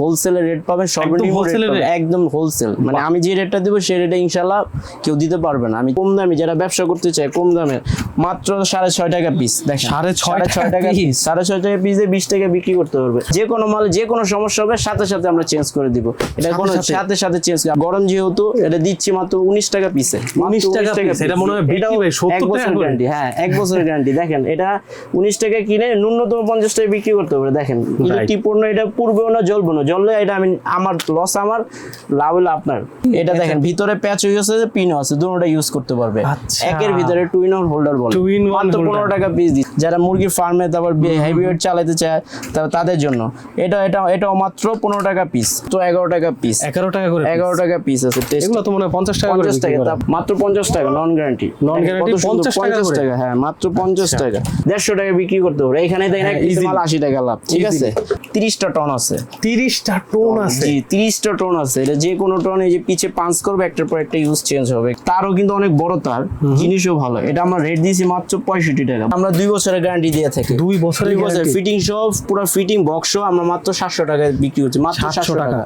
হোলসেলের rate পাবেন, সর্বনিম্ন rate পাবেন, একদম হোলসেল। মানে আমি যে রেটটা দিব সেই রেটে ইনশাআল্লাহ কেউ দিতে পারবে না। আমি কম দামে যারা ব্যবসা করতে চায় কম দামে মাত্র 6.5 টাকা পিস, দেখেন 6.5 টাকা পিস, 6.5 টাকা পিসে 20 টাকা বিক্রি করতে পারবে। যে কোনো মাল যে কোনো সমস্যা হবে সাথে সাথে আমরা চেঞ্জ করে দিব, এটা কোনো সাথে সাথে চেঞ্জ। গরম যেহেতু এটা দিচ্ছি মাত্র 19 টাকা পিসে, 19 টাকা পিস। এটা মনে হয় বিক্রি ভাই 70 টাকা গ্যারান্টি। হ্যাঁ, 1 বছরের গ্যারান্টি। দেখেন এটা 19 টাকা কিনে ন্যূনতম 50 টাকা বিক্রি করতে পারবে। দেখেন ইলেকট্রিক পণ্য, এটা পুড়বেও না জ্বলবে না, জ্বললে এটা আমি আমার লস, আমার লাভ হলো আপনার। এটা দেখেন ভিতরে প্যাচ হয়ে গেছে, পিনও আছে, দুটোটা ইউজ করতে পারবে। একের ভিতরে টু ইন ওয়ান হোল্ডার বলে, মাত্র 15 টাকা পিস দিই। যারা মুরগির ফার্মে তারপর হেভি ওয়েট চালাতে চায় তাদের জন্য এটাও মাত্র 15 টাকা পিস, তো 11 টাকা পিস, 11 টাকা করে 11 টাকা পিস আছে। এগুলো তো মনে হয় 50 টাকা করে, 50 টাকা মাত্র, 50 টাকা নন গ্যারান্টি, নন গ্যারান্টি 50 টাকা। হ্যাঁ, মাত্র 50 টাকা, 150 টাকা বিক্রি করতে পারবে। এখানে দেখেন এক পিস মাল 80 টাকা লাভ, ঠিক আছে। 30টা টন আছে, 30টা টন আছে, 30টা টন আছে। এটা যে কোনো টন এই যে পিছে পাঞ্চ করবে, একটার পর একটা ইউজ চেঞ্জ হবে। তারও কিন্তু অনেক বড় তার, জিনিসও ভালো। এটা আমরা রেট দিয়েছি মাত্র 65 টাকা। আমরা 2 বছরের গ্যারান্টি দিয়ে থাকি, 2 বছরের ফিটিং সহ পুরো ফিটিং বক্স সহ আমরা মাত্র 700 টাকায় বিক্রি করছি, মাত্র 700 টাকা।